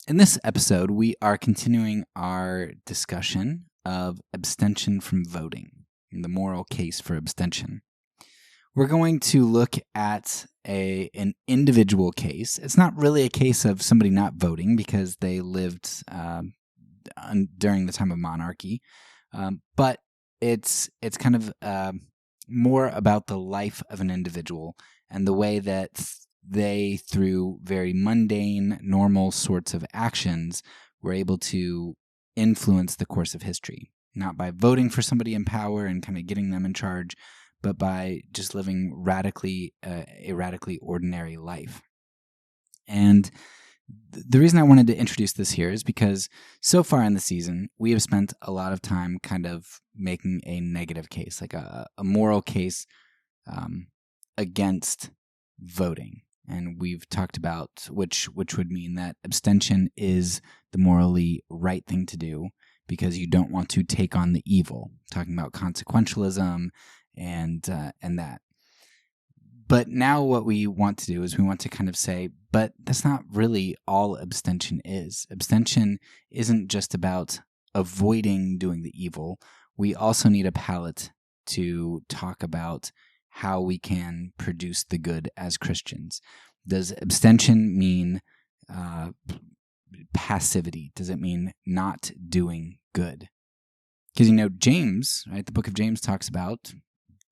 In this episode, we are continuing our discussion of abstention from voting and the moral case for abstention. We're going to look at an individual case. It's not really a case of somebody not voting because they lived during the time of monarchy, but it's kind of more about the life of an individual and the way that they, through very mundane, normal sorts of actions, were able to influence the course of history. Not by voting for somebody in power and kind of getting them in charge, but by just living a radically ordinary life. And the reason I wanted to introduce this here is because so far in the season, we have spent a lot of time kind of making a negative case, like a moral case against voting. And we've talked about which would mean that abstention is the morally right thing to do because you don't want to take on the evil. Talking about consequentialism and that. But now what we want to do is we want to kind of say, but that's not really all abstention is. Abstention isn't just about avoiding doing the evil. We also need a palette to talk about how we can produce the good as Christians. Does abstention mean passivity? Does it mean not doing good? Because, James, right? The book of James talks about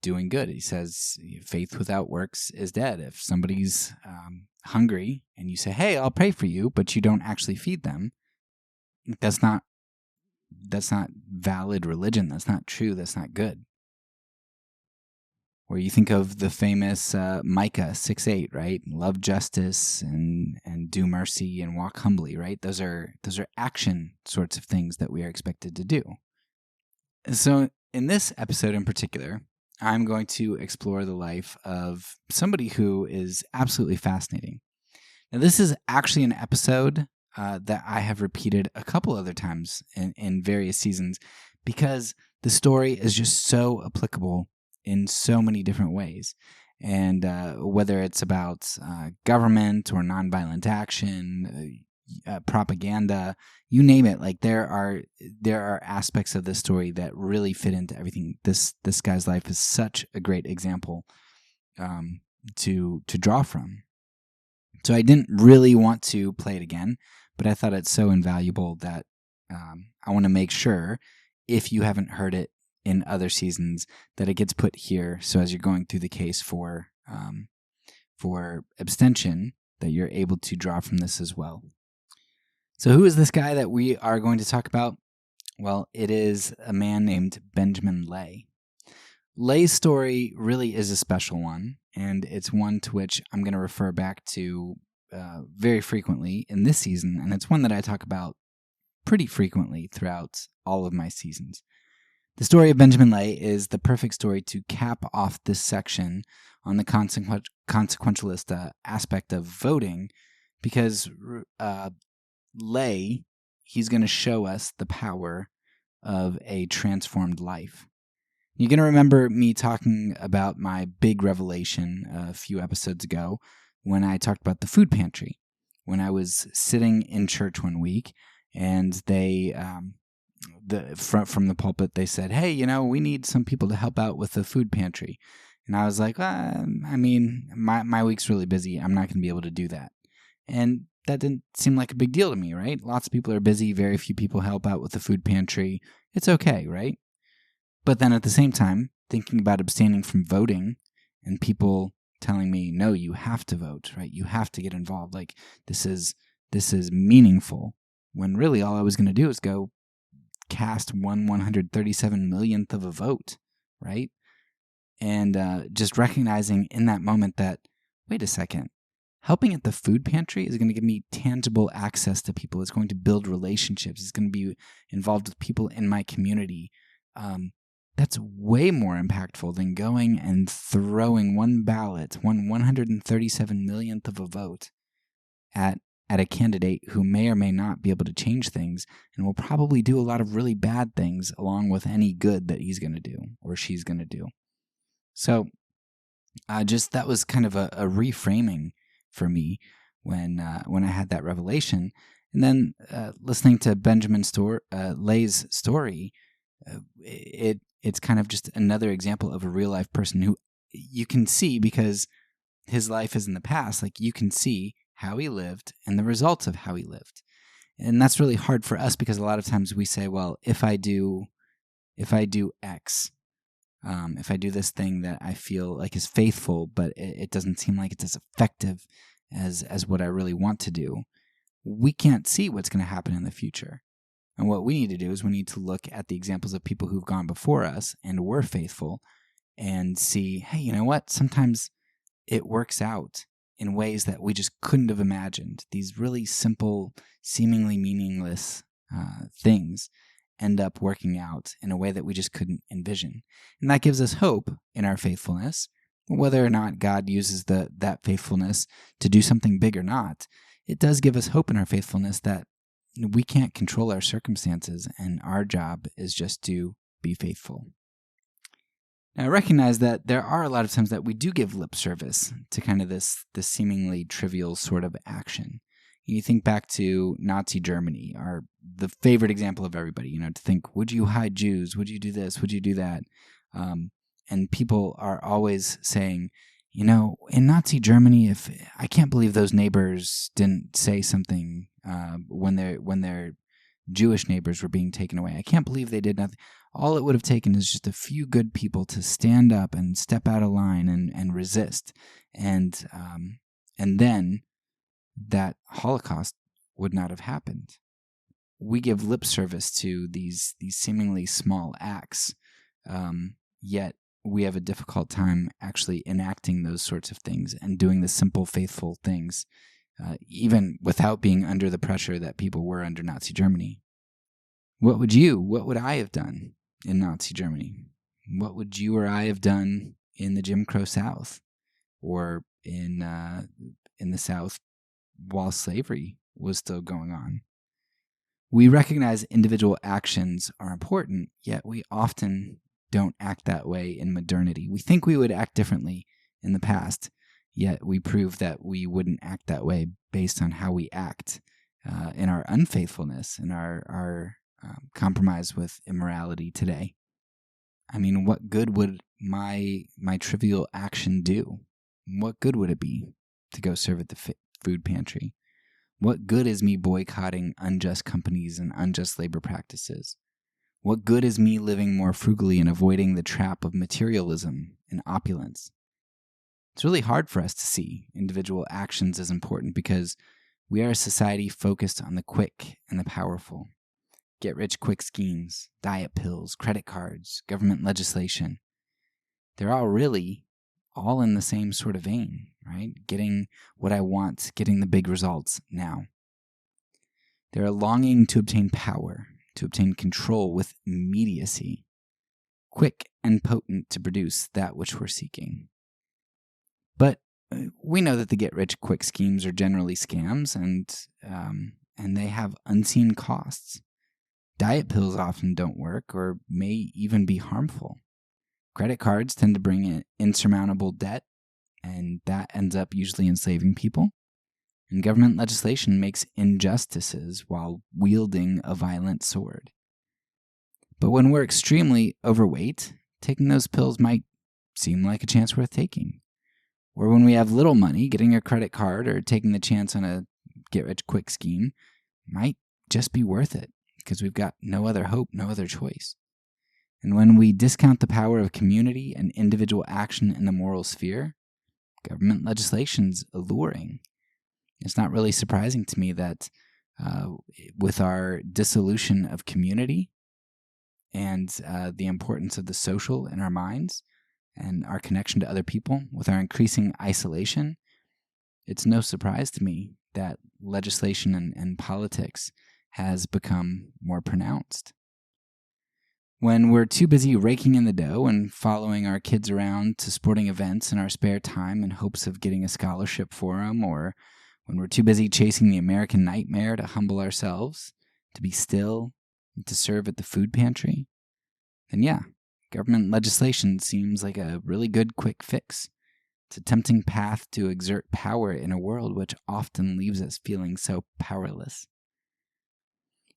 doing good. He says, faith without works is dead. If somebody's hungry and you say, hey, I'll pray for you, but you don't actually feed them, that's not valid religion. That's not true. That's not good. Or you think of the famous Micah 6:8, right? Love justice and do mercy and walk humbly, right? Those are action sorts of things that we are expected to do. So in this episode in particular, I'm going to explore the life of somebody who is absolutely fascinating. Now, this is actually an episode that I have repeated a couple other times in various seasons because the story is just so applicable in so many different ways. And whether it's about government or nonviolent action, propaganda, you name it, like there are aspects of this story that really fit into everything. This guy's life is such a great example to draw from. So I didn't really want to play it again, but I thought it's so invaluable that I want to make sure, if you haven't heard it in other seasons, that it gets put here. So as you're going through the case for abstention, that you're able to draw from this as well. So who is this guy that we are going to talk about? Well, it is a man named Benjamin Lay. Lay's story really is a special one, and it's one to which I'm going to refer back to very frequently in this season, and it's one that I talk about pretty frequently throughout all of my seasons. The story of Benjamin Lay is the perfect story to cap off this section on the consequentialist aspect of voting, because Lay, he's going to show us the power of a transformed life. You're going to remember me talking about my big revelation a few episodes ago when I talked about the food pantry, when I was sitting in church one week and they... from the pulpit, they said, hey, we need some people to help out with the food pantry. And I was like, my week's really busy. I'm not going to be able to do that. And that didn't seem like a big deal to me, right? Lots of people are busy. Very few people help out with the food pantry. It's okay, right? But then at the same time, thinking about abstaining from voting and people telling me, no, you have to vote, right? You have to get involved. Like, this is meaningful. When really all I was going to do is go cast 137 millionth of a vote, right? And just recognizing in that moment that, wait a second, helping at the food pantry is going to give me tangible access to people. It's going to build relationships. It's going to be involved with people in my community. That's way more impactful than going and throwing one ballot, 137 millionth of a vote at a candidate who may or may not be able to change things and will probably do a lot of really bad things along with any good that he's going to do or she's going to do. So that was kind of a reframing for me when I had that revelation. And then listening to Benjamin Lay's story, it's kind of just another example of a real life person who you can see, because his life is in the past, like you can see how he lived and the results of how he lived. And that's really hard for us, because a lot of times we say, well, if I do X, if I do this thing that I feel like is faithful, but it doesn't seem like it's as effective as what I really want to do, we can't see what's going to happen in the future. And what we need to do is we need to look at the examples of people who've gone before us and were faithful and see, hey, you know what? Sometimes it works out in ways that we just couldn't have imagined. These really simple, seemingly meaningless things end up working out in a way that we just couldn't envision. And that gives us hope in our faithfulness. Whether or not God uses that faithfulness to do something big or not, it does give us hope in our faithfulness that we can't control our circumstances, and our job is just to be faithful. Now, I recognize that there are a lot of times that we do give lip service to kind of this seemingly trivial sort of action. You think back to Nazi Germany, the favorite example of everybody, to think, would you hide Jews? Would you do this? Would you do that? And people are always saying, in Nazi Germany, I can't believe those neighbors didn't say something when their Jewish neighbors were being taken away. I can't believe they did nothing. All it would have taken is just a few good people to stand up and step out of line and resist. And then that Holocaust would not have happened. We give lip service to these seemingly small acts, yet we have a difficult time actually enacting those sorts of things and doing the simple, faithful things, even without being under the pressure that people were under Nazi Germany. What would I have done in Nazi Germany? What would you or I have done in the Jim Crow South, or in the South while slavery was still going on? We recognize individual actions are important, yet we often don't act that way in modernity. We think we would act differently in the past, yet we prove that we wouldn't act that way based on how we act in our unfaithfulness and our compromise with immorality today. I mean, what good would my trivial action do? What good would it be to go serve at the food pantry? What good is me boycotting unjust companies and unjust labor practices? What good is me living more frugally and avoiding the trap of materialism and opulence? It's really hard for us to see individual actions as important, because we are a society focused on the quick and the powerful. Get-rich-quick schemes, diet pills, credit cards, government legislation. They're all really all in the same sort of vein, right? Getting what I want, getting the big results now. They're a longing to obtain power, to obtain control with immediacy, quick and potent to produce that which we're seeking. But we know that the get-rich-quick schemes are generally scams, and they have unseen costs. Diet pills often don't work or may even be harmful. Credit cards tend to bring in insurmountable debt, and that ends up usually enslaving people. And government legislation makes injustices while wielding a violent sword. But when we're extremely overweight, taking those pills might seem like a chance worth taking. Or when we have little money, getting a credit card or taking the chance on a get-rich-quick scheme might just be worth it, because we've got no other hope, no other choice. And when we discount the power of community and individual action in the moral sphere, government legislation's alluring. It's not really surprising to me that with our dissolution of community and the importance of the social in our minds and our connection to other people, with our increasing isolation, it's no surprise to me that legislation and politics has become more pronounced. When we're too busy raking in the dough and following our kids around to sporting events in our spare time in hopes of getting a scholarship for them, or when we're too busy chasing the American nightmare to humble ourselves, to be still, and to serve at the food pantry, then yeah, government legislation seems like a really good quick fix. It's a tempting path to exert power in a world which often leaves us feeling so powerless.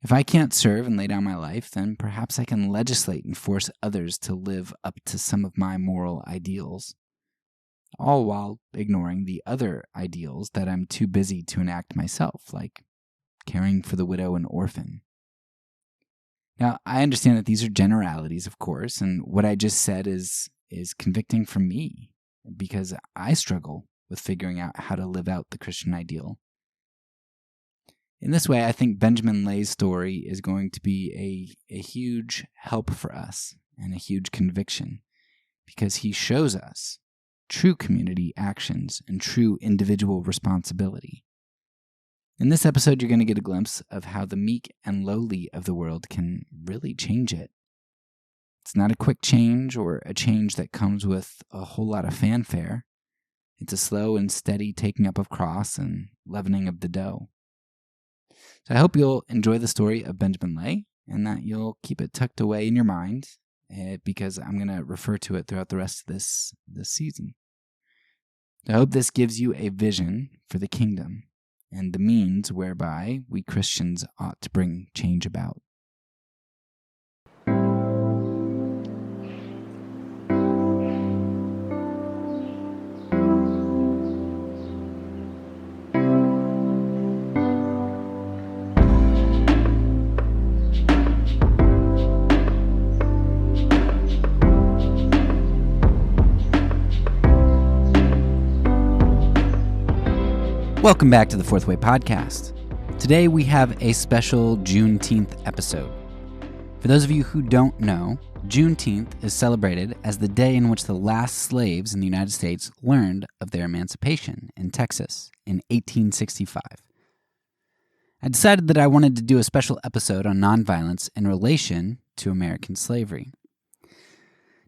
If I can't serve and lay down my life, then perhaps I can legislate and force others to live up to some of my moral ideals, all while ignoring the other ideals that I'm too busy to enact myself, like caring for the widow and orphan. Now, I understand that these are generalities, of course, and what I just said is convicting for me, because I struggle with figuring out how to live out the Christian ideal. In this way, I think Benjamin Lay's story is going to be a huge help for us and a huge conviction, because he shows us true community actions and true individual responsibility. In this episode, you're going to get a glimpse of how the meek and lowly of the world can really change it. It's not a quick change or a change that comes with a whole lot of fanfare. It's a slow and steady taking up of cross and leavening of the dough. So I hope you'll enjoy the story of Benjamin Lay and that you'll keep it tucked away in your mind, because I'm going to refer to it throughout the rest of this season. I hope this gives you a vision for the kingdom and the means whereby we Christians ought to bring change about. Welcome back to the Fourth Way Podcast. Today we have a special Juneteenth episode. For those of you who don't know, Juneteenth is celebrated as the day in which the last slaves in the United States learned of their emancipation in Texas in 1865. I decided that I wanted to do a special episode on nonviolence in relation to American slavery.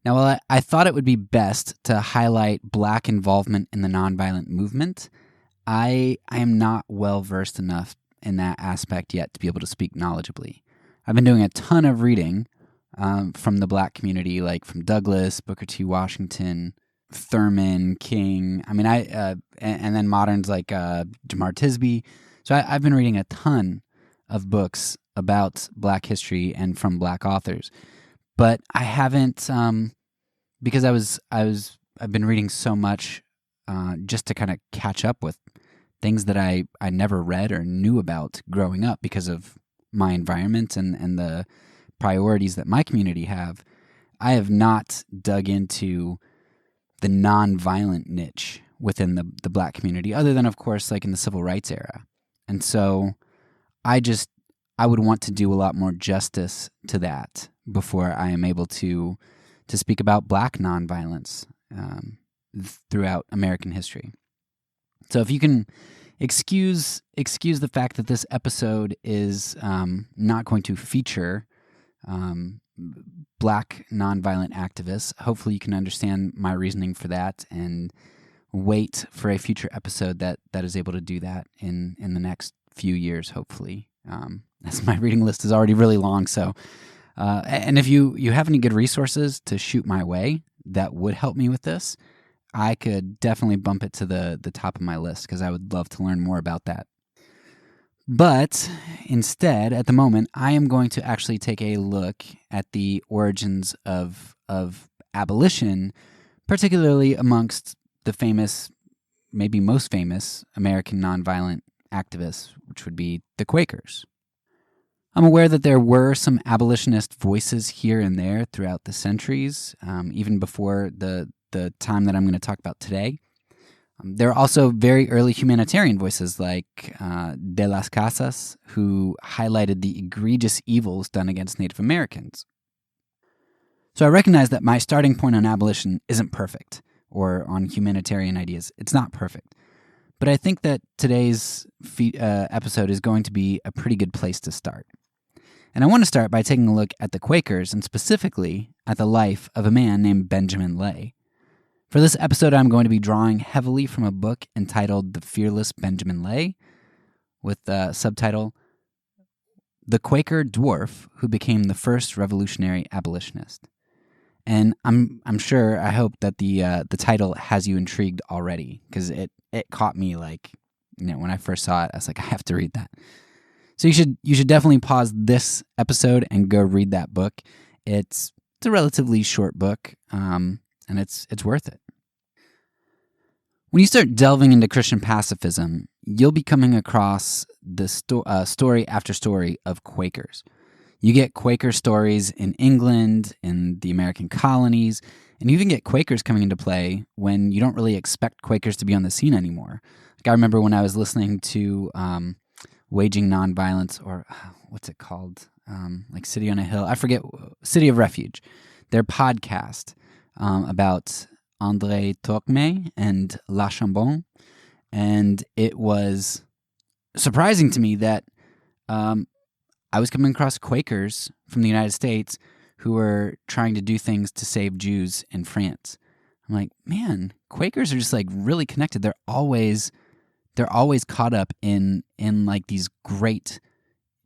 Now, while I thought it would be best to highlight Black involvement in the nonviolent movement, I am not well-versed enough in that aspect yet to be able to speak knowledgeably. I've been doing a ton of reading from the Black community, like from Douglass, Booker T. Washington, Thurman, King. I mean, and then moderns like Jamar Tisby. So I've been reading a ton of books about Black history and from Black authors, but I haven't because I've been reading so much just to kind of catch up with things that I never read or knew about growing up because of my environment and the priorities that my community have. I have not dug into the nonviolent niche within the Black community, other than, of course, like in the civil rights era. And so I would want to do a lot more justice to that before I am able to speak about Black nonviolence throughout American history. So if you can excuse the fact that this episode is not going to feature Black nonviolent activists, hopefully you can understand my reasoning for that and wait for a future episode that is able to do that in the next few years, hopefully. As my reading list is already really long. So, and if you have any good resources to shoot my way that would help me with this, I could definitely bump it to the top of my list because I would love to learn more about that. But instead, at the moment, I am going to actually take a look at the origins of abolition, particularly amongst the famous, maybe most famous, American nonviolent activists, which would be the Quakers. I'm aware that there were some abolitionist voices here and there throughout the centuries, even before the time that I'm going to talk about today. There are also very early humanitarian voices like De las Casas, who highlighted the egregious evils done against Native Americans. So I recognize that my starting point on abolition isn't perfect, or on humanitarian ideas. It's not perfect. But I think that today's episode is going to be a pretty good place to start. And I want to start by taking a look at the Quakers, and specifically at the life of a man named Benjamin Lay. For this episode, I'm going to be drawing heavily from a book entitled The Fearless Benjamin Lay, with the subtitle, The Quaker Dwarf Who Became the First Revolutionary Abolitionist. And I hope that the title has you intrigued already, because it caught me when I first saw it, I was like, I have to read that. So you should definitely pause this episode and go read that book. It's a relatively short book, and it's worth it. When you start delving into Christian pacifism, you'll be coming across the story after story of Quakers. You get Quaker stories in England, in the American colonies, and you even get Quakers coming into play when you don't really expect Quakers to be on the scene anymore. Like I remember when I was listening to Waging Nonviolence, or what's it called? Like City on a Hill. I forget. City of Refuge. Their podcast about André Tocquemé and La Chambon. And it was surprising to me that I was coming across Quakers from the United States who were trying to do things to save Jews in France. I'm like, man, Quakers are just like really connected. They're always caught up in like these great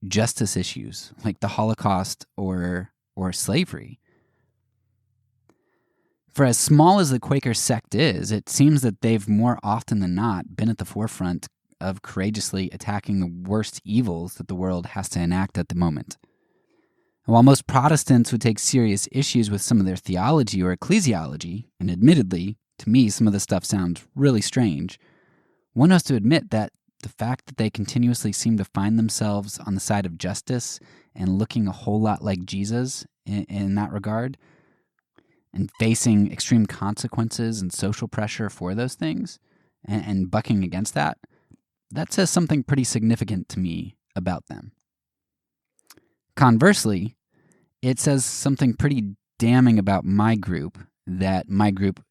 justice issues, like the Holocaust or slavery. For as small as the Quaker sect is, it seems that they've more often than not been at the forefront of courageously attacking the worst evils that the world has to enact at the moment. And while most Protestants would take serious issues with some of their theology or ecclesiology, and admittedly, to me, some of this stuff sounds really strange, one has to admit that the fact that they continuously seem to find themselves on the side of justice and looking a whole lot like Jesus in that regard, and facing extreme consequences and social pressure for those things, and bucking against that says something pretty significant to me about them. Conversely, it says something pretty damning about my group, that my group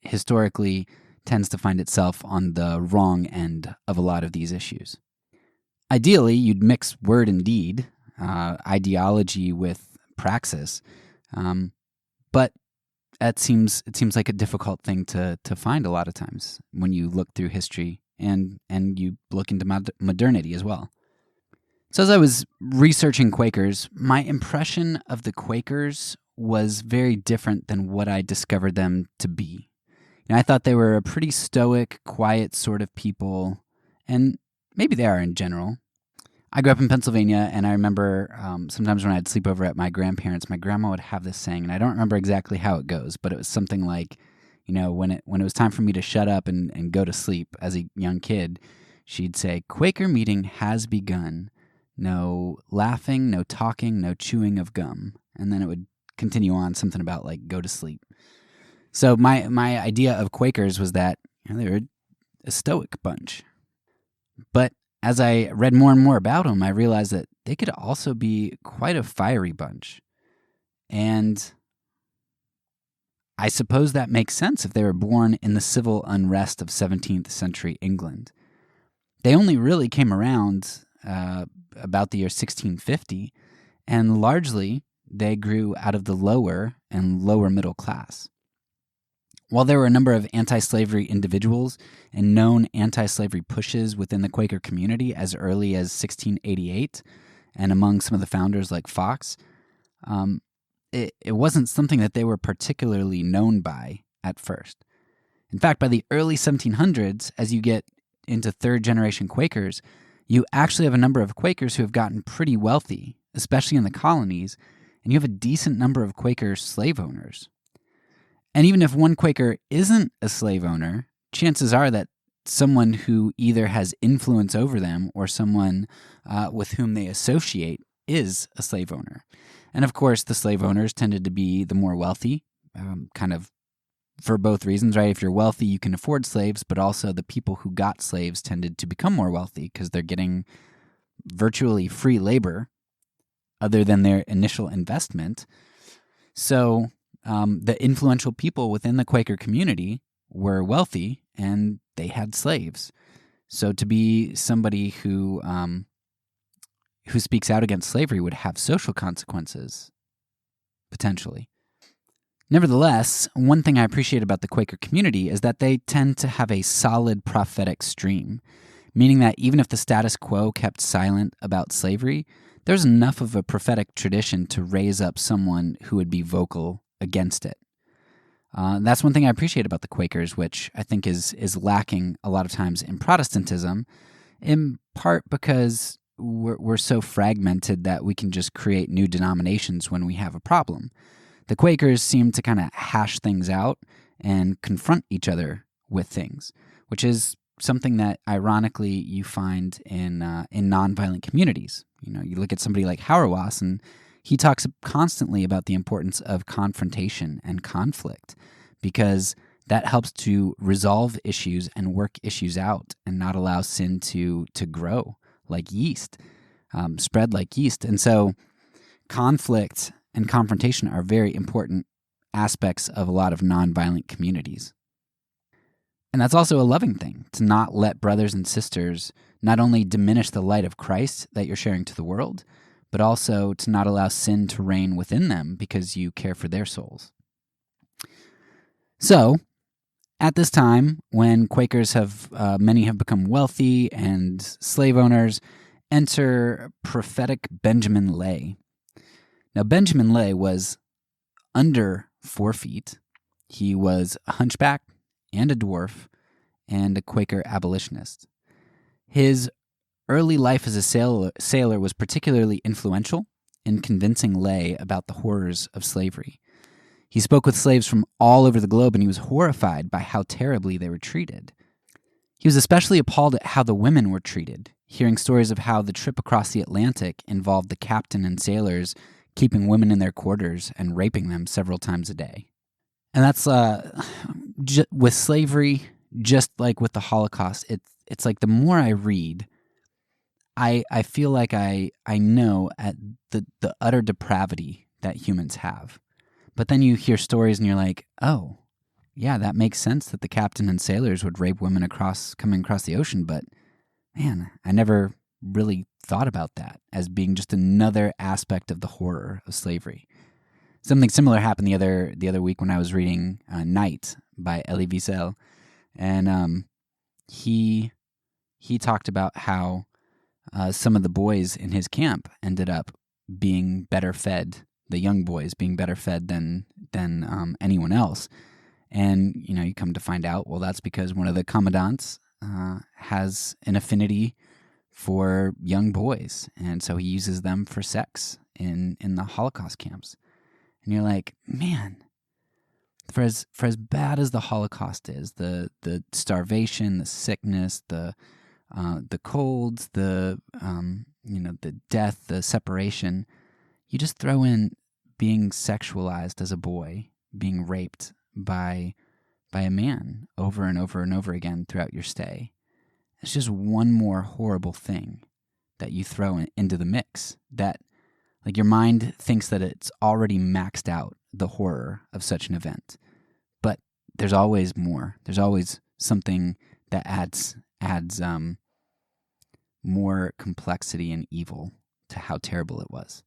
historically tends to find itself on the wrong end of a lot of these issues. Ideally, you'd mix word and deed, ideology with praxis, but it seems like a difficult thing to find a lot of times when you look through history and you look into modernity as well. So as I was researching Quakers, my impression of the Quakers was very different than what I discovered them to be. I thought they were a pretty stoic, quiet sort of people, and maybe they are in general. I grew up in Pennsylvania, and I remember sometimes when I'd sleep over at my grandparents', my grandma would have this saying, and I don't remember exactly how it goes, but it was something like, when it was time for me to shut up and go to sleep as a young kid, she'd say, "Quaker meeting has begun. No laughing, no talking, no chewing of gum." And then it would continue on, something about like go to sleep. So my idea of Quakers was that they were a stoic bunch. But as I read more and more about them, I realized that they could also be quite a fiery bunch. And I suppose that makes sense if they were born in the civil unrest of 17th century England. They only really came around about the year 1650, and largely they grew out of the lower and lower middle class. While there were a number of anti-slavery individuals and known anti-slavery pushes within the Quaker community as early as 1688, and among some of the founders like Fox, it wasn't something that they were particularly known by at first. In fact, by the early 1700s, as you get into third-generation Quakers, you actually have a number of Quakers who have gotten pretty wealthy, especially in the colonies, and you have a decent number of Quaker slave owners. And even if one Quaker isn't a slave owner, chances are that someone who either has influence over them or someone with whom they associate is a slave owner. And of course, the slave owners tended to be the more wealthy, kind of for both reasons, right? If you're wealthy, you can afford slaves, but also the people who got slaves tended to become more wealthy because they're getting virtually free labor other than their initial investment. So the influential people within the Quaker community were wealthy and they had slaves. So to be somebody who speaks out against slavery would have social consequences, potentially. Nevertheless, one thing I appreciate about the Quaker community is that they tend to have a solid prophetic stream, meaning that even if the status quo kept silent about slavery, there's enough of a prophetic tradition to raise up someone who would be vocal against it. That's one thing I appreciate about the Quakers, which I think is lacking a lot of times in Protestantism, in part because we're so fragmented that we can just create new denominations when we have a problem. The Quakers seem to kind of hash things out and confront each other with things, which is something that ironically you find in nonviolent communities. You look at somebody like Hauerwas, and he talks constantly about the importance of confrontation and conflict, because that helps to resolve issues and work issues out and not allow sin to grow like yeast, spread like yeast. And so conflict and confrontation are very important aspects of a lot of nonviolent communities. And that's also a loving thing, to not let brothers and sisters not only diminish the light of Christ that you're sharing to the world, but also to not allow sin to reign within them because you care for their souls. So, at this time, when Quakers many have become wealthy and slave owners, enter prophetic Benjamin Lay. Now, Benjamin Lay was under 4 feet. He was a hunchback and a dwarf and a Quaker abolitionist. His early life as a sailor was particularly influential in convincing Lay about the horrors of slavery. He spoke with slaves from all over the globe, and he was horrified by how terribly they were treated. He was especially appalled at how the women were treated, hearing stories of how the trip across the Atlantic involved the captain and sailors keeping women in their quarters and raping them several times a day. And that's, with slavery, just like with the Holocaust, it's like the more I read, I feel like I know at the utter depravity that humans have. But then you hear stories and you're like, oh, yeah, that makes sense that the captain and sailors would rape women coming across the ocean. But man, I never really thought about that as being just another aspect of the horror of slavery. Something similar happened the other week when I was reading Night by Elie Wiesel, and he talked about how some of the boys in his camp ended up being better fed, the young boys being better fed than anyone else. And, you come to find out, well, that's because one of the commandants has an affinity for young boys, and so he uses them for sex in the Holocaust camps. And you're like, man, for as bad as the Holocaust is, the starvation, the sickness, the colds, the death, the separation, you just throw in being sexualized as a boy, being raped by a man over and over and over again throughout your stay. It's just one more horrible thing that you throw into the mix, that like your mind thinks that it's already maxed out the horror of such an event. But there's always more. There's always something that adds more complexity and evil to how terrible it was.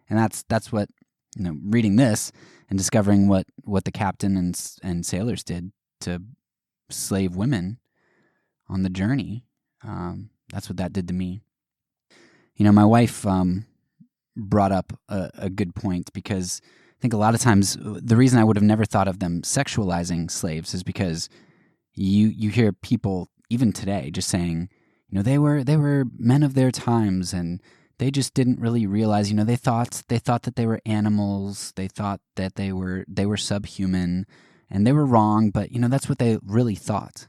And that's what, reading this and discovering what the captain and sailors did to slave women on the journey, that's what that did to me. My wife brought up a good point, because I think a lot of times the reason I would have never thought of them sexualizing slaves is because you hear people even today just saying, they were men of their times, and they just didn't really realize, they thought that they were animals, they thought that they were subhuman, and they were wrong, but that's what they really thought.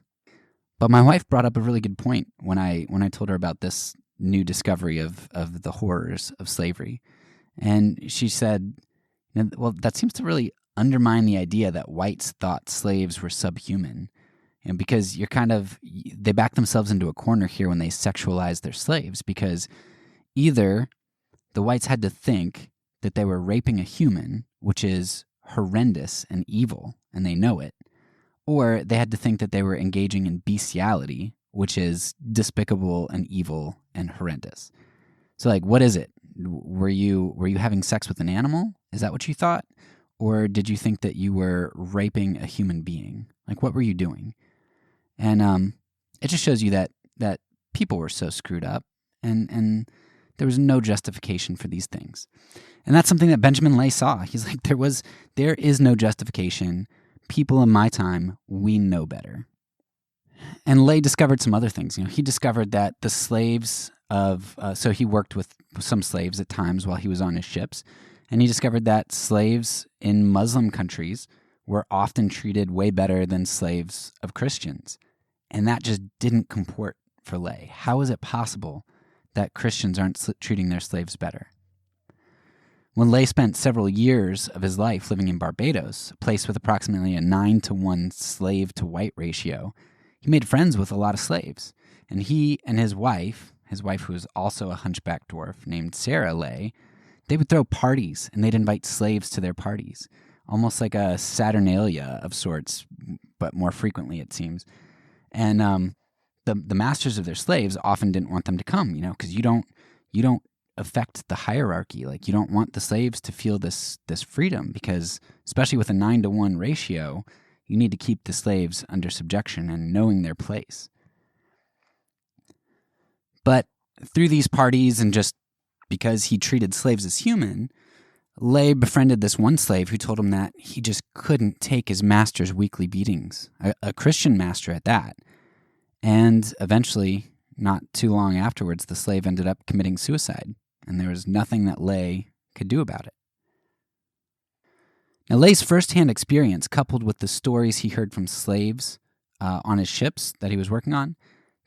But my wife brought up a really good point when I told her about this new discovery of the horrors of slavery. And she said, well, that seems to really undermine the idea that whites thought slaves were subhuman. And because they back themselves into a corner here when they sexualize their slaves, because either the whites had to think that they were raping a human, which is horrendous and evil, and they know it, or they had to think that they were engaging in bestiality, which is despicable and evil and horrendous. So, like, what is it? Were you having sex with an animal? Is that what you thought? Or did you think that you were raping a human being? Like, what were you doing? And it just shows you that people were so screwed up, and there was no justification for these things. And that's something that Benjamin Lay saw. He's like, there is no justification. People in my time, we know better. And Lay discovered some other things. He discovered that the slaves so he worked with some slaves at times while he was on his ships, and he discovered that slaves in Muslim countries were often treated way better than slaves of Christians. And that just didn't comport for Lay. How is it possible that Christians aren't treating their slaves better? When Lay spent several years of his life living in Barbados, a place with approximately a 9-to-1 slave-to-white ratio, he made friends with a lot of slaves. And he and his wife who was also a hunchback dwarf named Sarah Lay, they would throw parties and they'd invite slaves to their parties, almost like a Saturnalia of sorts, but more frequently it seems. And the masters of their slaves often didn't want them to come, because you don't affect the hierarchy. Like, you don't want the slaves to feel this freedom, because especially with a 9-to-1 ratio, you need to keep the slaves under subjection and knowing their place. But through these parties and just because he treated slaves as human, Lay befriended this one slave who told him that he just couldn't take his master's weekly beatings, a Christian master at that. And eventually, not too long afterwards, the slave ended up committing suicide, and there was nothing that Lay could do about it. Now, Lay's firsthand experience, coupled with the stories he heard from slaves on his ships that he was working on,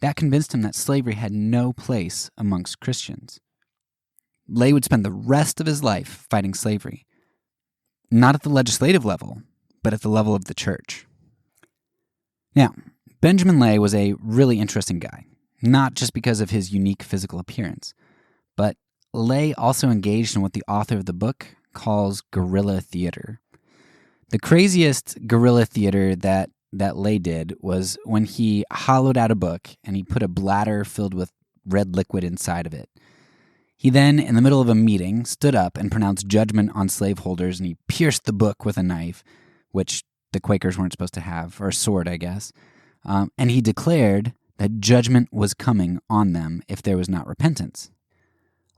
that convinced him that slavery had no place amongst Christians. Lay would spend the rest of his life fighting slavery, not at the legislative level, but at the level of the church. Now, Benjamin Lay was a really interesting guy, not just because of his unique physical appearance, but Lay also engaged in what the author of the book calls guerrilla theater. The craziest guerrilla theater that Lay did was when he hollowed out a book and he put a bladder filled with red liquid inside of it. He then, in the middle of a meeting, stood up and pronounced judgment on slaveholders, and he pierced the book with a knife, which the Quakers weren't supposed to have, or a sword, I guess. And he declared that judgment was coming on them if there was not repentance.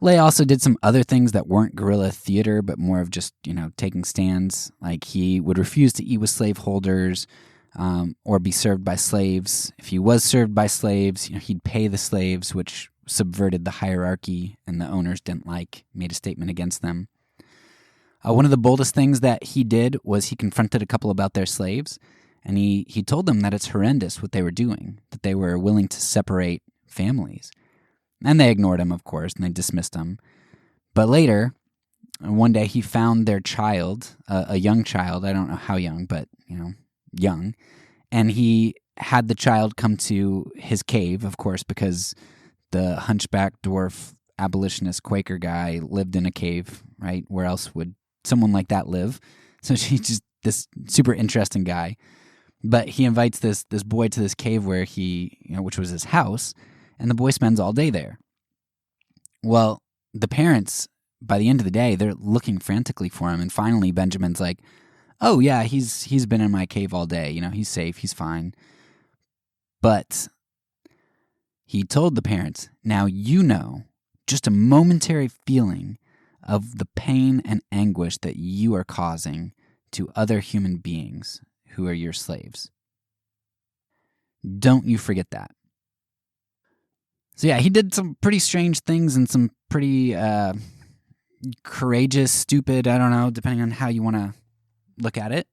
Lay also did some other things that weren't guerrilla theater, but more of just, taking stands. Like, he would refuse to eat with slaveholders, or be served by slaves. If he was served by slaves, he'd pay the slaves, which subverted the hierarchy and the owners didn't like, made a statement against them. One of the boldest things that he did was he confronted a couple about their slaves, and he told them that it's horrendous what they were doing, that they were willing to separate families. And they ignored him, of course, and they dismissed him. But later, one day he found their child, a young child, I don't know how young, but, young, and he had the child come to his cave, of course, because the hunchback dwarf abolitionist Quaker guy lived in a cave, right? Where else would someone like that live? So she's just this super interesting guy. But he invites this boy to this cave where which was his house, and the boy spends all day there. Well, the parents, by the end of the day, they're looking frantically for him, and finally Benjamin's like, "Oh yeah, he's been in my cave all day. He's safe, he's fine." But he told the parents, "Now just a momentary feeling of the pain and anguish that you are causing to other human beings who are your slaves. Don't you forget that." So yeah, he did some pretty strange things and some pretty courageous, stupid, I don't know, depending on how you want to look at it.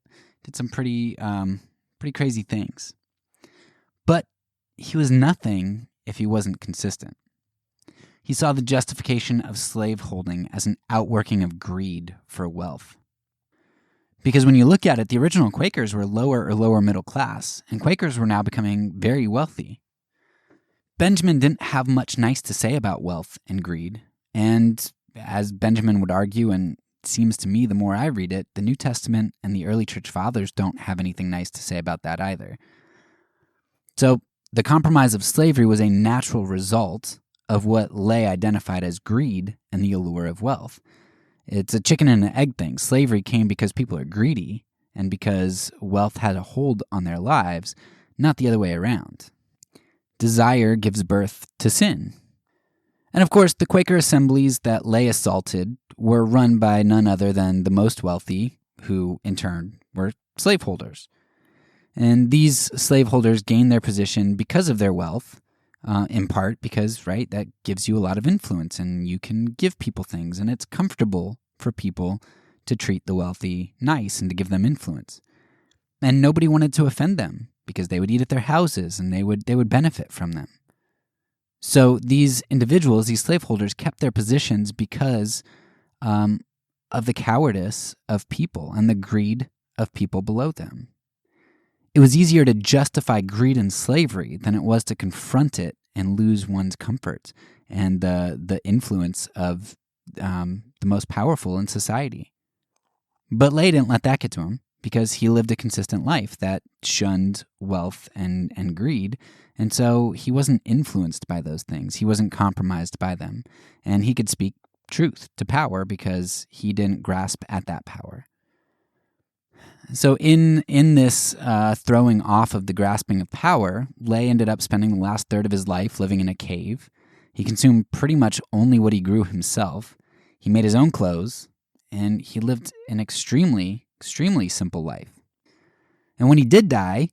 Did some pretty crazy things. But he was nothing if he wasn't consistent. He saw the justification of slaveholding as an outworking of greed for wealth. Because when you look at it, the original Quakers were lower or lower middle class, and Quakers were now becoming very wealthy. Benjamin didn't have much nice to say about wealth and greed, and as Benjamin would argue, and it seems to me the more I read it, the New Testament and the early church fathers don't have anything nice to say about that either. So the compromise of slavery was a natural result of what Lay identified as greed and the allure of wealth. It's a chicken and an egg thing. Slavery came because people are greedy and because wealth had a hold on their lives, not the other way around. Desire gives birth to sin. And of course, the Quaker assemblies that Lay assaulted were run by none other than the most wealthy, who in turn were slaveholders. And these slaveholders gained their position because of their wealth, in part because, right, that gives you a lot of influence and you can give people things, and it's comfortable for people to treat the wealthy nice and to give them influence. And nobody wanted to offend them because they would eat at their houses and they would benefit from them. So these individuals, these slaveholders, kept their positions because of the cowardice of people and the greed of people below them. It was easier to justify greed and slavery than it was to confront it and lose one's comfort and the influence of the most powerful in society. But Lay didn't let that get to him because he lived a consistent life that shunned wealth and greed, and so he wasn't influenced by those things. He wasn't compromised by them, and he could speak truth to power because he didn't grasp at that power. So in this throwing off of the grasping of power, Lay ended up spending the last third of his life living in a cave. He consumed pretty much only what he grew himself. He made his own clothes, and he lived an extremely, extremely simple life. And when he did die,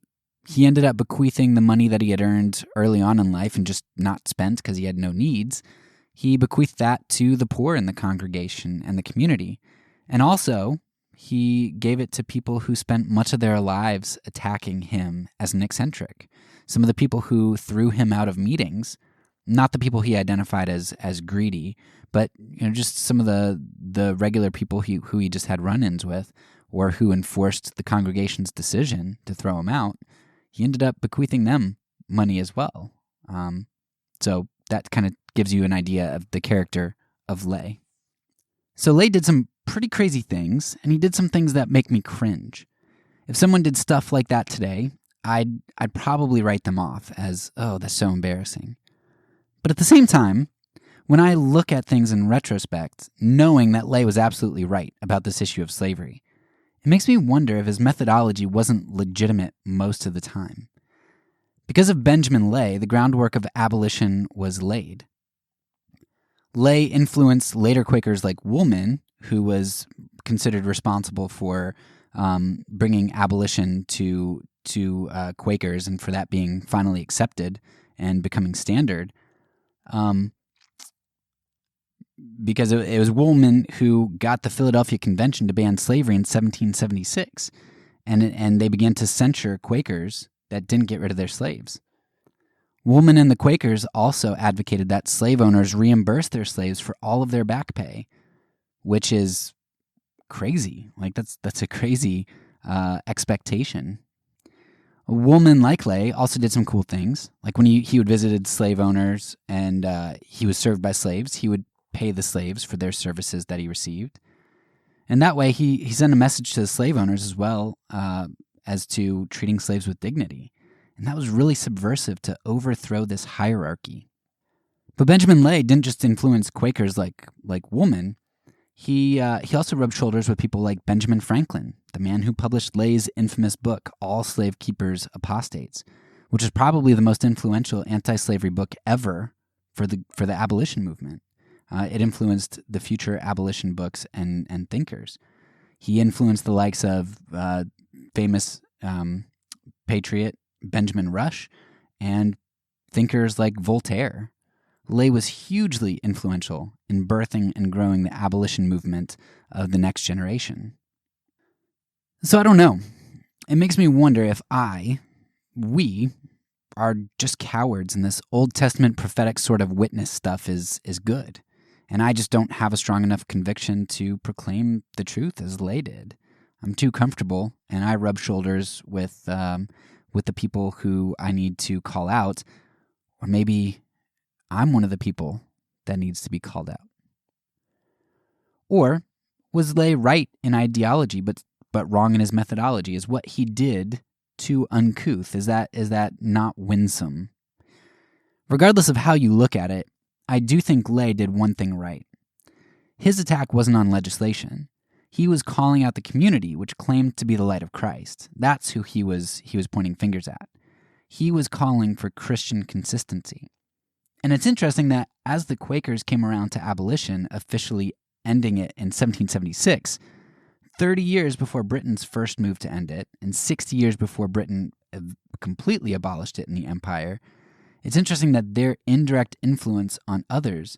he ended up bequeathing the money that he had earned early on in life and just not spent because he had no needs. He bequeathed that to the poor in the congregation and the community. And also, he gave it to people who spent much of their lives attacking him as an eccentric. Some of the people who threw him out of meetings, not the people he identified as greedy, but just some of the regular people who he just had run-ins with, or who enforced the congregation's decision to throw him out. He ended up bequeathing them money as well. So that kind of gives you an idea of the character of Lay. So Lay did some pretty crazy things, and he did some things that make me cringe. If someone did stuff like that today, I'd probably write them off as, oh, that's so embarrassing. But at the same time, when I look at things in retrospect, knowing that Lay was absolutely right about this issue of slavery, it makes me wonder if his methodology wasn't legitimate most of the time. Because of Benjamin Lay, the groundwork of abolition was laid. Lay influenced later Quakers like Woolman, who was considered responsible for bringing abolition to Quakers and for that being finally accepted and becoming standard. Because it was Woolman who got the Philadelphia Convention to ban slavery in 1776, and they began to censure Quakers that didn't get rid of their slaves. Woolman and the Quakers also advocated that slave owners reimburse their slaves for all of their back pay, which is crazy. Like that's a crazy expectation. Woolman, like Lay, also did some cool things. Like when he would visit slave owners and he was served by slaves, he would pay the slaves for their services that he received. And that way he sent a message to the slave owners as well as to treating slaves with dignity. And that was really subversive to overthrow this hierarchy. But Benjamin Lay didn't just influence Quakers like Woolman. He also rubbed shoulders with people like Benjamin Franklin, the man who published Lay's infamous book, All Slave Keepers Apostates, which is probably the most influential anti-slavery book ever for the abolition movement. It influenced the future abolition books and thinkers. He influenced the likes of famous patriot Benjamin Rush and thinkers like Voltaire. Lay was hugely influential in birthing and growing the abolition movement of the next generation. So I don't know. It makes me wonder if we are just cowards and this Old Testament prophetic sort of witness stuff is good. And I just don't have a strong enough conviction to proclaim the truth as Lay did. I'm too comfortable, and I rub shoulders with the people who I need to call out, or maybe I'm one of the people that needs to be called out. Or was Lay right in ideology but wrong in his methodology? Is what he did too uncouth? Is that not winsome? Regardless of how you look at it, I do think Lay did one thing right. His attack wasn't on legislation. He was calling out the community, which claimed to be the light of Christ. That's who he was pointing fingers at. He was calling for Christian consistency. And it's interesting that as the Quakers came around to abolition, officially ending it in 1776, 30 years before Britain's first move to end it, and 60 years before Britain completely abolished it in the empire, It's interesting that their indirect influence on others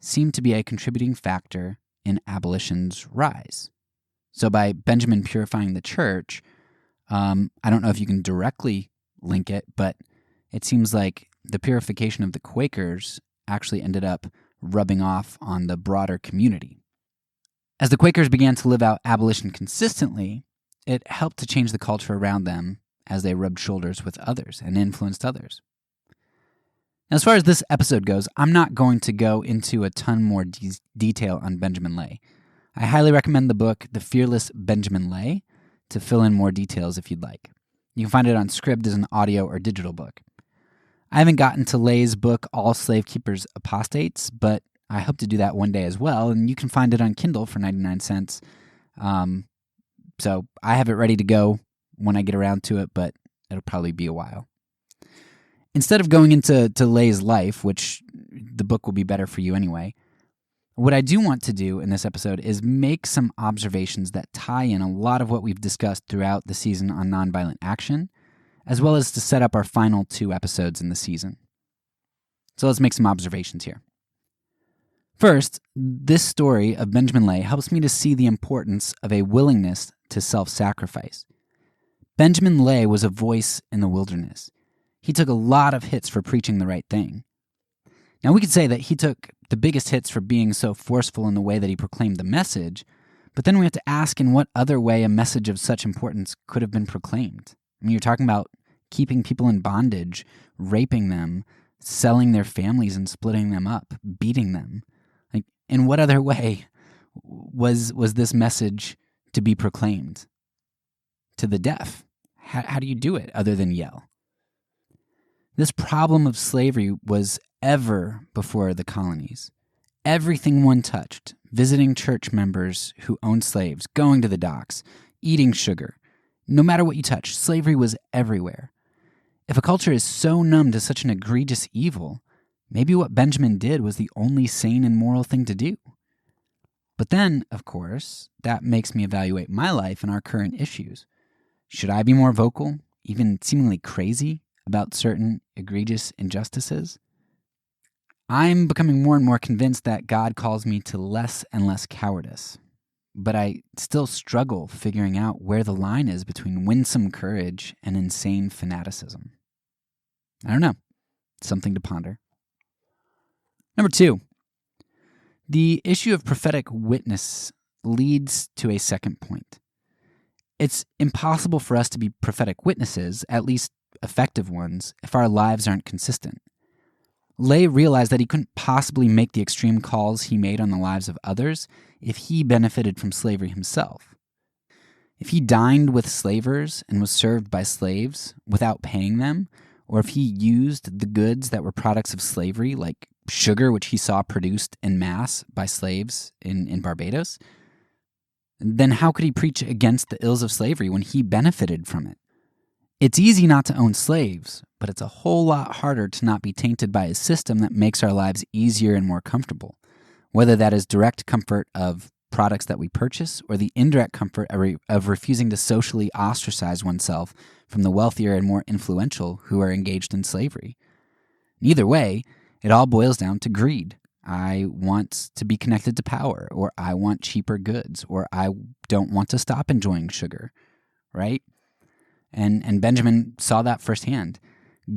seemed to be a contributing factor in abolition's rise. So by Benjamin purifying the church, I don't know if you can directly link it, but it seems like the purification of the Quakers actually ended up rubbing off on the broader community. As the Quakers began to live out abolition consistently, it helped to change the culture around them as they rubbed shoulders with others and influenced others. Now, as far as this episode goes, I'm not going to go into a ton more detail on Benjamin Lay. I highly recommend the book The Fearless Benjamin Lay to fill in more details if you'd like. You can find it on Scribd as an audio or digital book. I haven't gotten to Lay's book, All Slave Keepers Apostates, but I hope to do that one day as well, and you can find it on Kindle for 99 cents. So I have it ready to go when I get around to it, but it'll probably be a while. Instead of going into Lay's life, which the book will be better for you anyway, what I do want to do in this episode is make some observations that tie in a lot of what we've discussed throughout the season on nonviolent action, as well as to set up our final 2 episodes in the season. So let's make some observations here. First, this story of Benjamin Lay helps me to see the importance of a willingness to self-sacrifice. Benjamin Lay was a voice in the wilderness. He took a lot of hits for preaching the right thing. Now, we could say that he took the biggest hits for being so forceful in the way that he proclaimed the message, but then we have to ask in what other way a message of such importance could have been proclaimed. I mean, you're talking about keeping people in bondage, raping them, selling their families and splitting them up, beating them. Like, in what other way was this message to be proclaimed? To the deaf. How do you do it other than yell? This problem of slavery was ever before the colonies. Everything one touched, visiting church members who owned slaves, going to the docks, eating sugar. No matter what you touched, slavery was everywhere. If a culture is so numb to such an egregious evil, maybe what Benjamin did was the only sane and moral thing to do. But then, of course, that makes me evaluate my life and our current issues. Should I be more vocal, even seemingly crazy, about certain egregious injustices? I'm becoming more and more convinced that God calls me to less and less cowardice, but I still struggle figuring out where the line is between winsome courage and insane fanaticism. I don't know. Something to ponder. Number 2, the issue of prophetic witness leads to a second point. It's impossible for us to be prophetic witnesses, at least effective ones, if our lives aren't consistent. Lay realized that he couldn't possibly make the extreme calls he made on the lives of others if he benefited from slavery himself. If he dined with slavers and was served by slaves without paying them, or if he used the goods that were products of slavery, like sugar, which he saw produced en masse by slaves in Barbados, then how could he preach against the ills of slavery when he benefited from it? It's easy not to own slaves, but it's a whole lot harder to not be tainted by a system that makes our lives easier and more comfortable, whether that is direct comfort of products that we purchase or the indirect comfort of refusing to socially ostracize oneself from the wealthier and more influential who are engaged in slavery. Either way, it all boils down to greed. I want to be connected to power, or I want cheaper goods, or I don't want to stop enjoying sugar, right? And Benjamin saw that firsthand.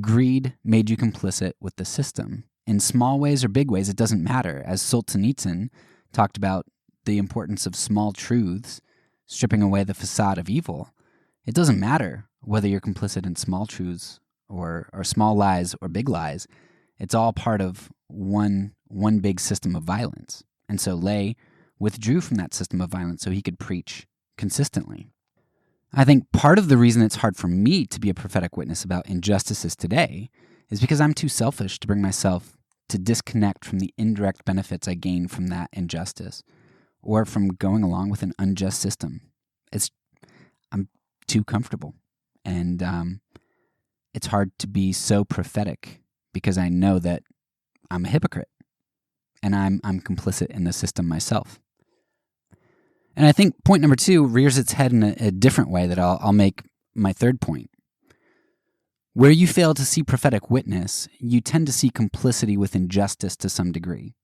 Greed made you complicit with the system. In small ways or big ways, it doesn't matter. As Solzhenitsyn talked about the importance of small truths, stripping away the facade of evil, it doesn't matter whether you're complicit in small truths or small lies or big lies. It's all part of one big system of violence. And so Lay withdrew from that system of violence so he could preach consistently. I think part of the reason it's hard for me to be a prophetic witness about injustices today is because I'm too selfish to bring myself to disconnect from the indirect benefits I gain from that injustice or from going along with an unjust system. I'm too comfortable. And it's hard to be so prophetic because I know that I'm a hypocrite and I'm complicit in the system myself. And I think point number 2 rears its head in a different way that I'll make my third point. Where you fail to see prophetic witness, you tend to see complicity with injustice to some degree.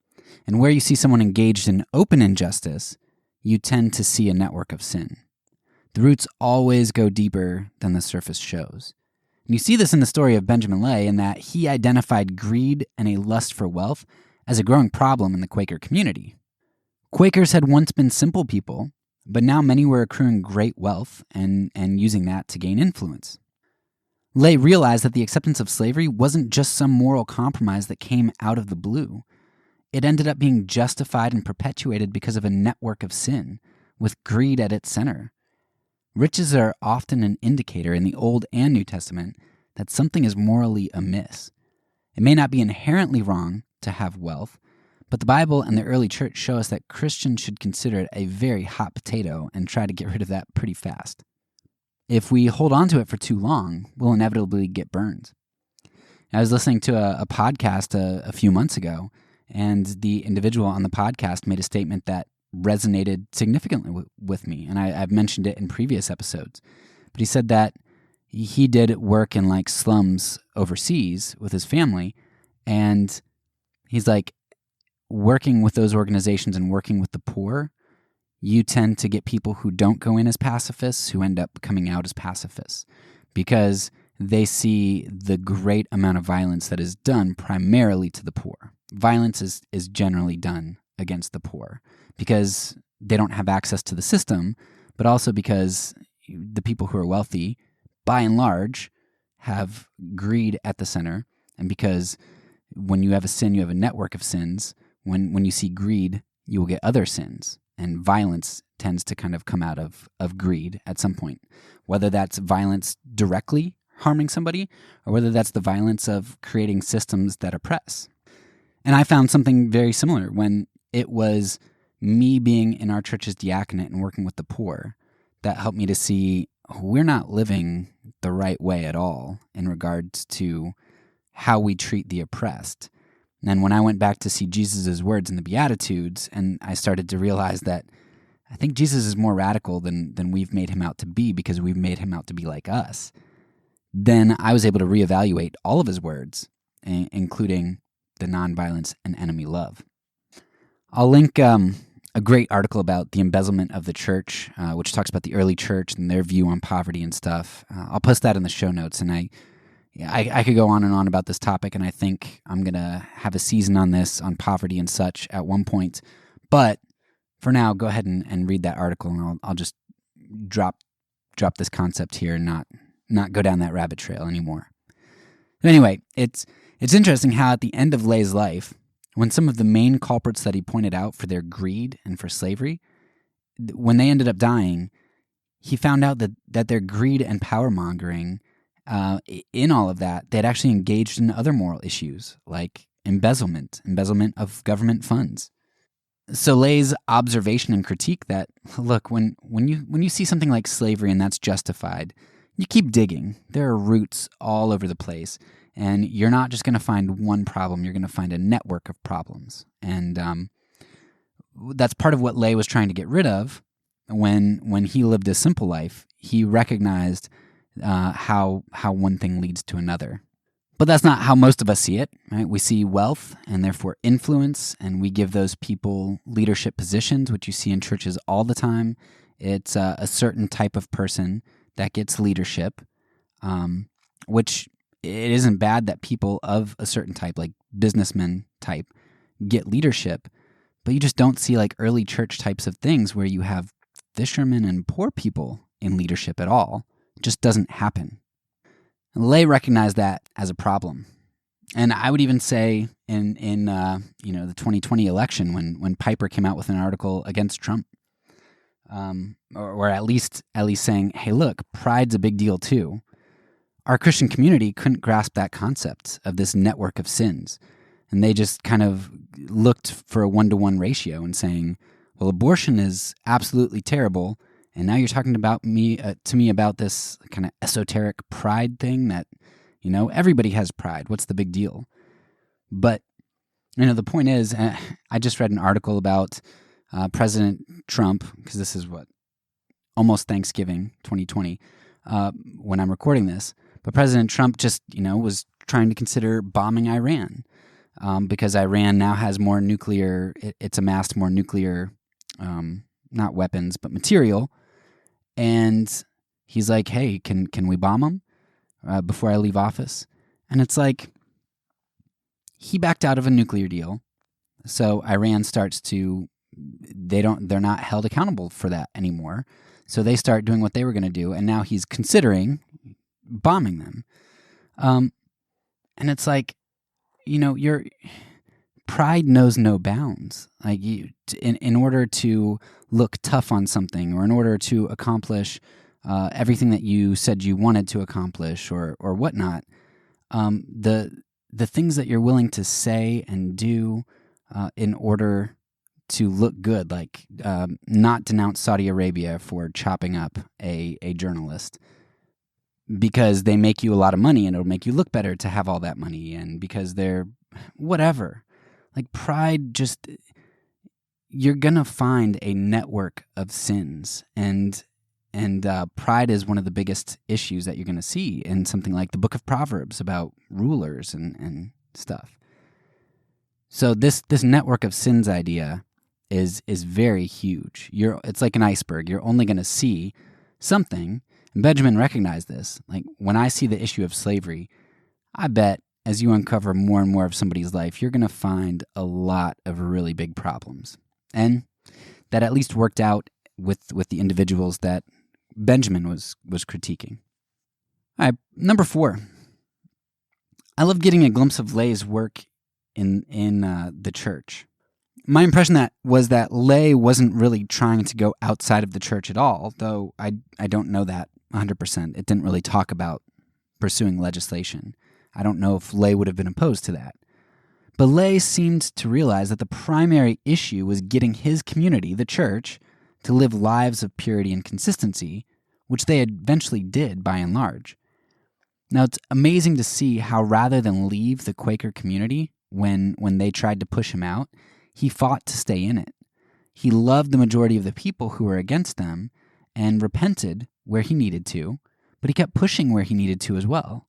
And where you see someone engaged in open injustice, you tend to see a network of sin. The roots always go deeper than the surface shows. And you see this in the story of Benjamin Lay in that he identified greed and a lust for wealth as a growing problem in the Quaker community. Quakers had once been simple people, but now many were accruing great wealth and using that to gain influence. Lay realized that the acceptance of slavery wasn't just some moral compromise that came out of the blue. It ended up being justified and perpetuated because of a network of sin, with greed at its center. Riches are often an indicator in the Old and New Testament that something is morally amiss. It may not be inherently wrong to have wealth, but the Bible and the early church show us that Christians should consider it a very hot potato and try to get rid of that pretty fast. If we hold on to it for too long, we'll inevitably get burned. I was listening to a podcast a few months ago, and the individual on the podcast made a statement that resonated significantly with me, and I've mentioned it in previous episodes. But he said that he did work in like slums overseas with his family, and he's like, working with those organizations and working with the poor, you tend to get people who don't go in as pacifists who end up coming out as pacifists because they see the great amount of violence that is done primarily to the poor. Violence is generally done against the poor because they don't have access to the system, but also because the people who are wealthy, by and large, have greed at the center, and because when you have a sin, you have a network of sins. When you see greed, you will get other sins. And violence tends to kind of come out of greed at some point, whether that's violence directly harming somebody or whether that's the violence of creating systems that oppress. And I found something very similar when it was me being in our church's diaconate and working with the poor that helped me to see we're not living the right way at all in regards to how we treat the oppressed. And when I went back to see Jesus' words in the Beatitudes, and I started to realize that I think Jesus is more radical than we've made him out to be because we've made him out to be like us, then I was able to reevaluate all of his words, including the nonviolence and enemy love. I'll link a great article about the embezzlement of the church, which talks about the early church and their view on poverty and stuff. I'll post that in the show notes, and I could go on and on about this topic, and I think I'm going to have a season on this, on poverty and such at one point. But for now, go ahead and read that article, and I'll just drop this concept here and not go down that rabbit trail anymore. Anyway, it's interesting how at the end of Lay's life, when some of the main culprits that he pointed out for their greed and for slavery, when they ended up dying, he found out that their greed and power-mongering, in all of that, they'd actually engaged in other moral issues like embezzlement of government funds. So Lay's observation and critique that, look, when you see something like slavery and that's justified, you keep digging. There are roots all over the place, and you're not just going to find one problem. You're going to find a network of problems, and that's part of what Lay was trying to get rid of when he lived a simple life. He recognized how one thing leads to another. But that's not how most of us see it, right? We see wealth and therefore influence, and we give those people leadership positions, which you see in churches all the time. It's a certain type of person that gets leadership, which it isn't bad that people of a certain type, like businessmen type, get leadership, but you just don't see like early church types of things where you have fishermen and poor people in leadership at all. It just doesn't happen. Lay recognized that as a problem. And I would even say in the 2020 election when Piper came out with an article against Trump, or at least saying, hey, look, pride's a big deal too. Our Christian community couldn't grasp that concept of this network of sins. And they just kind of looked for a 1-to-1 ratio and saying, well, abortion is absolutely terrible. And now you're talking to me about this kind of esoteric pride thing that, everybody has pride. What's the big deal? But, the point is, I just read an article about President Trump, because this is almost Thanksgiving 2020, when I'm recording this. But President Trump just, was trying to consider bombing Iran because Iran now has more nuclear, it's amassed more nuclear, not weapons, but material. And he's like, hey, can we bomb them before I leave office? And it's like, he backed out of a nuclear deal. So Iran starts to, they're not held accountable for that anymore. So they start doing what they were going to do. And now he's considering bombing them. And it's like, your pride knows no bounds. Like in order to look tough on something, or in order to accomplish everything that you said you wanted to accomplish, or whatnot, the things that you're willing to say and do in order to look good, like not denounce Saudi Arabia for chopping up a journalist because they make you a lot of money and it'll make you look better to have all that money, and because they're whatever. Like pride, just, you're going to find a network of sins, and pride is one of the biggest issues that you're going to see in something like the Book of Proverbs about rulers and stuff. So this network of sins idea is very huge. It's like an iceberg. You're only going to see something. And Benjamin recognized this. Like when I see the issue of slavery, I bet as you uncover more and more of somebody's life, you're going to find a lot of really big problems. And that at least worked out with the individuals that Benjamin was critiquing. All right, number 4. I love getting a glimpse of Lay's work in the church. My impression was that Lay wasn't really trying to go outside of the church at all, though I don't know that 100%. It didn't really talk about pursuing legislation. I don't know if Lay would have been opposed to that. But Lay seemed to realize that the primary issue was getting his community, the church, to live lives of purity and consistency, which they eventually did by and large. Now, it's amazing to see how rather than leave the Quaker community when they tried to push him out, he fought to stay in it. He loved the majority of the people who were against them and repented where he needed to, but he kept pushing where he needed to as well.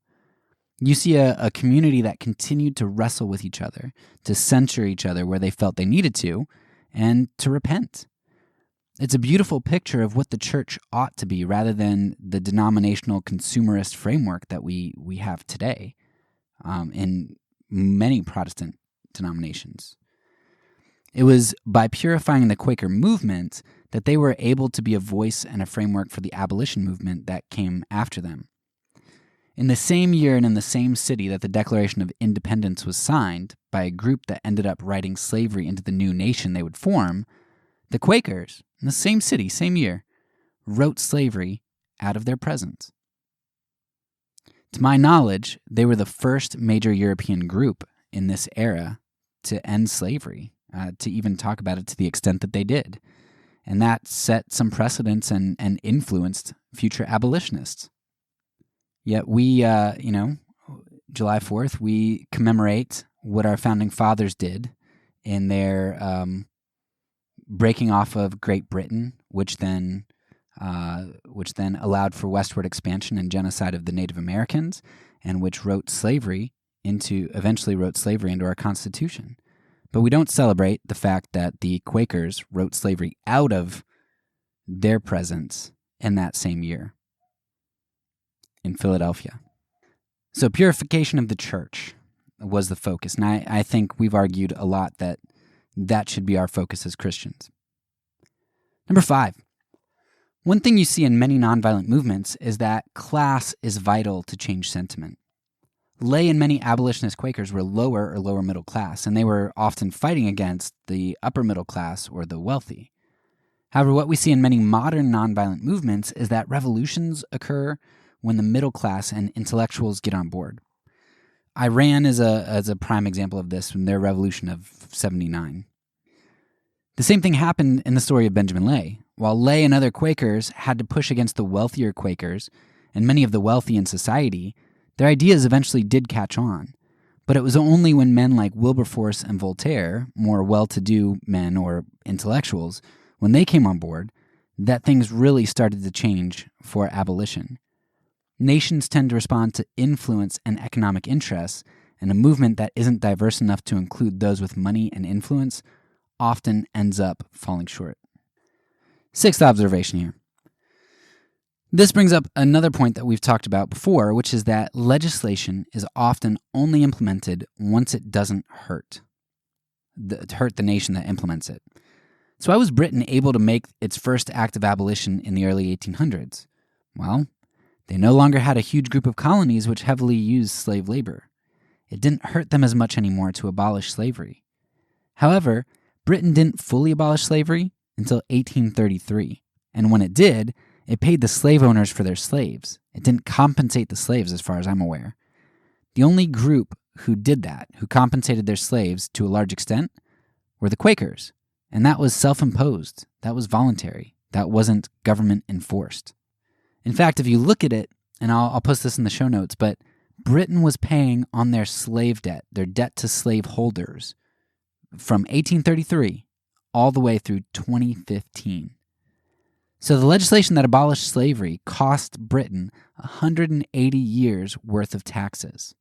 You see a community that continued to wrestle with each other, to censure each other where they felt they needed to, and to repent. It's a beautiful picture of what the church ought to be rather than the denominational consumerist framework that we have today in many Protestant denominations. It was by purifying the Quaker movement that they were able to be a voice and a framework for the abolition movement that came after them. In the same year and in the same city that the Declaration of Independence was signed by a group that ended up writing slavery into the new nation they would form, the Quakers, in the same city, same year, wrote slavery out of their presence. To my knowledge, they were the first major European group in this era to end slavery, to even talk about it to the extent that they did. And that set some precedents and influenced future abolitionists. Yet we, July 4th, we commemorate what our founding fathers did in their breaking off of Great Britain, which then allowed for westward expansion and genocide of the Native Americans, and which eventually wrote slavery into our Constitution. But we don't celebrate the fact that the Quakers wrote slavery out of their presence in that same year in Philadelphia. So purification of the church was the focus. And I think we've argued a lot that should be our focus as Christians. Number 5. One thing you see in many nonviolent movements is that class is vital to change sentiment. Lay and many abolitionist Quakers were lower or lower middle class, and they were often fighting against the upper middle class or the wealthy. However, what we see in many modern nonviolent movements is that revolutions occur when the middle class and intellectuals get on board. Iran is a prime example of this in their revolution of 79. The same thing happened in the story of Benjamin Lay. While Lay and other Quakers had to push against the wealthier Quakers and many of the wealthy in society, their ideas eventually did catch on. But it was only when men like Wilberforce and Voltaire, more well-to-do men or intellectuals, when they came on board, that things really started to change for abolition. Nations tend to respond to influence and economic interests, and a movement that isn't diverse enough to include those with money and influence often ends up falling short. Sixth observation here. This brings up another point that we've talked about before, which is that legislation is often only implemented once it doesn't hurt the nation that implements it. So how was Britain able to make its first act of abolition in the early 1800s? Well, they no longer had a huge group of colonies which heavily used slave labor. It didn't hurt them as much anymore to abolish slavery. However, Britain didn't fully abolish slavery until 1833, and when it did, it paid the slave owners for their slaves. It didn't compensate the slaves as far as I'm aware. The only group who did that, who compensated their slaves to a large extent, were the Quakers, and that was self-imposed. That was voluntary. That wasn't government enforced. In fact, if you look at it, and I'll post this in the show notes, but Britain was paying on their slave debt, their debt to slave holders, from 1833 all the way through 2015. So the legislation that abolished slavery cost Britain 180 years worth of taxes.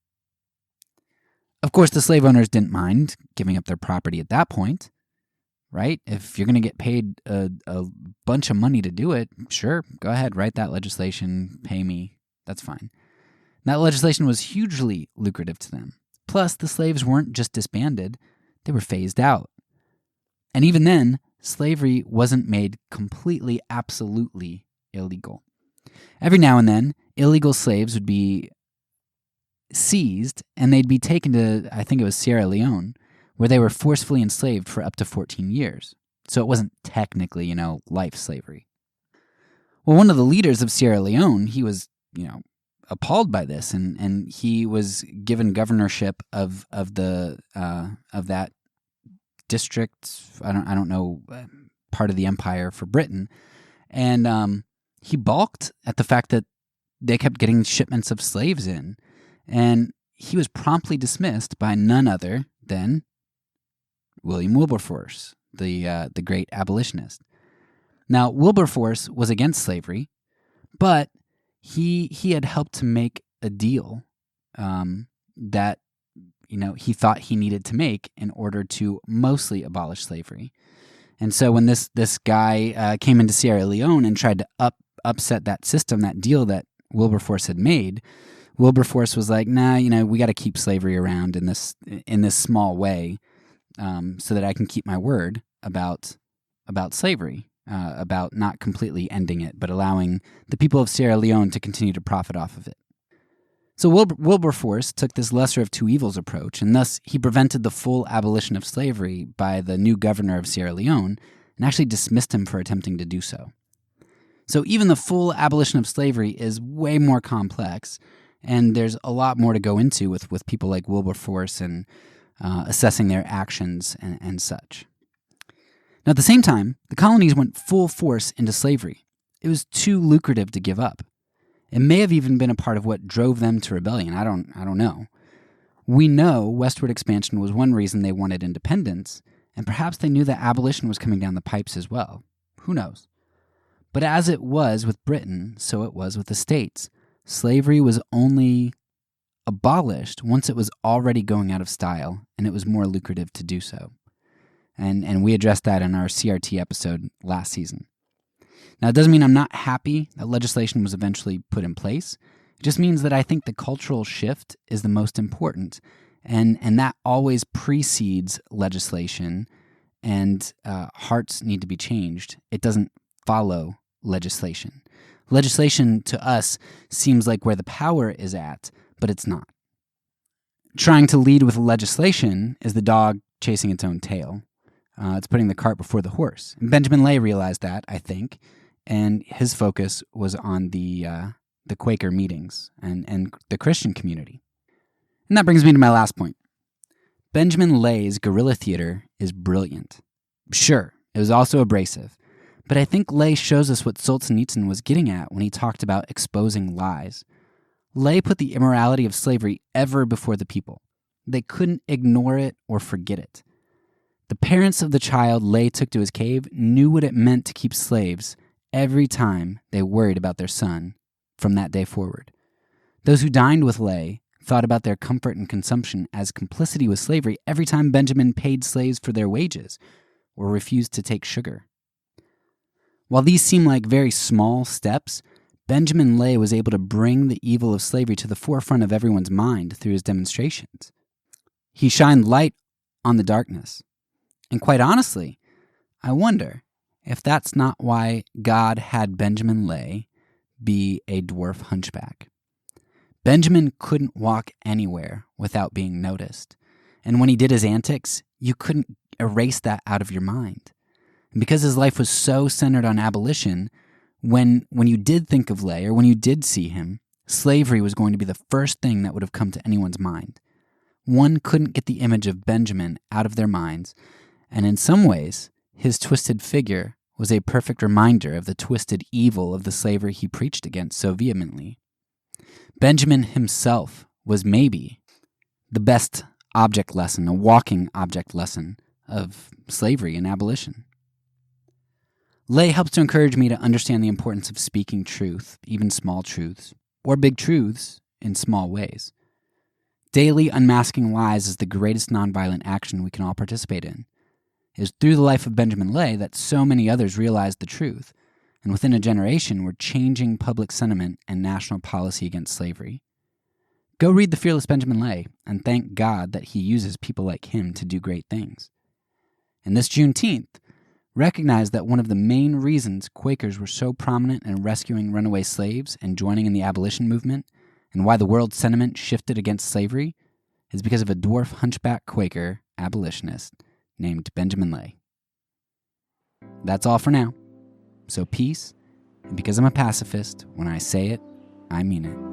Of course, the slave owners didn't mind giving up their property at that point, right? If you're going to get paid a bunch of money to do it, sure, go ahead, write that legislation, pay me, that's fine. That legislation was hugely lucrative to them. Plus, the slaves weren't just disbanded, they were phased out. And even then, slavery wasn't made completely, absolutely illegal. Every now and then, illegal slaves would be seized and they'd be taken to, I think it was Sierra Leone, where they were forcefully enslaved for up to 14 years. So it wasn't technically, life slavery. Well, one of the leaders of Sierra Leone, he was, appalled by this, and he was given governorship of that district. I don't know, part of the empire for Britain, and he balked at the fact that they kept getting shipments of slaves in, and he was promptly dismissed by none other than William Wilberforce, the great abolitionist. Now, Wilberforce was against slavery, but he had helped to make a deal that he thought he needed to make in order to mostly abolish slavery. And so when this guy came into Sierra Leone and tried to upset that system, that deal that Wilberforce had made, Wilberforce was like, nah, we got to keep slavery around in this small way, so that I can keep my word about slavery. About not completely ending it, but allowing the people of Sierra Leone to continue to profit off of it. So Wilberforce took this lesser of two evils approach, and thus he prevented the full abolition of slavery by the new governor of Sierra Leone, and actually dismissed him for attempting to do so. So even the full abolition of slavery is way more complex, and there's a lot more to go into with people like Wilberforce and assessing their actions and such. Now, at the same time, the colonies went full force into slavery. It was too lucrative to give up. It may have even been a part of what drove them to rebellion. I don't know. We know westward expansion was one reason they wanted independence, and perhaps they knew that abolition was coming down the pipes as well. Who knows? But as it was with Britain, so it was with the States. Slavery was only abolished once it was already going out of style, and it was more lucrative to do so. And we addressed that in our CRT episode last season. Now, it doesn't mean I'm not happy that legislation was eventually put in place. It just means that I think the cultural shift is the most important, and that always precedes legislation, and hearts need to be changed. It doesn't follow legislation. Legislation to us seems like where the power is at, but it's not. Trying to lead with legislation is the dog chasing its own tail. It's putting the cart before the horse. And Benjamin Lay realized that, I think, and his focus was on the Quaker meetings and the Christian community. And that brings me to my last point. Benjamin Lay's guerrilla theater is brilliant. Sure, it was also abrasive, but I think Lay shows us what Solzhenitsyn was getting at when he talked about exposing lies. Lay put the immorality of slavery ever before the people. They couldn't ignore it or forget it. The parents of the child Lay took to his cave knew what it meant to keep slaves every time they worried about their son from that day forward. Those who dined with Lay thought about their comfort and consumption as complicity with slavery every time Benjamin paid slaves for their wages or refused to take sugar. While these seem like very small steps, Benjamin Lay was able to bring the evil of slavery to the forefront of everyone's mind through his demonstrations. He shined light on the darkness. And quite honestly, I wonder if that's not why God had Benjamin Lay be a dwarf hunchback. Benjamin couldn't walk anywhere without being noticed. And when he did his antics, you couldn't erase that out of your mind. And because his life was so centered on abolition, when you did think of Lay, or when you did see him, slavery was going to be the first thing that would have come to anyone's mind. One couldn't get the image of Benjamin out of their minds, and in some ways, his twisted figure was a perfect reminder of the twisted evil of the slavery he preached against so vehemently. Benjamin himself was maybe the best object lesson, a walking object lesson of slavery and abolition. Lay helps to encourage me to understand the importance of speaking truth, even small truths, or big truths in small ways. Daily unmasking lies is the greatest nonviolent action we can all participate in. It is through the life of Benjamin Lay that so many others realized the truth, and within a generation were changing public sentiment and national policy against slavery. Go read The Fearless Benjamin Lay and thank God that he uses people like him to do great things. And this Juneteenth, recognize that one of the main reasons Quakers were so prominent in rescuing runaway slaves and joining in the abolition movement, and why the world's sentiment shifted against slavery, is because of a dwarf hunchback Quaker abolitionist named Benjamin Lay. That's all for now. So peace, and because I'm a pacifist, when I say it, I mean it.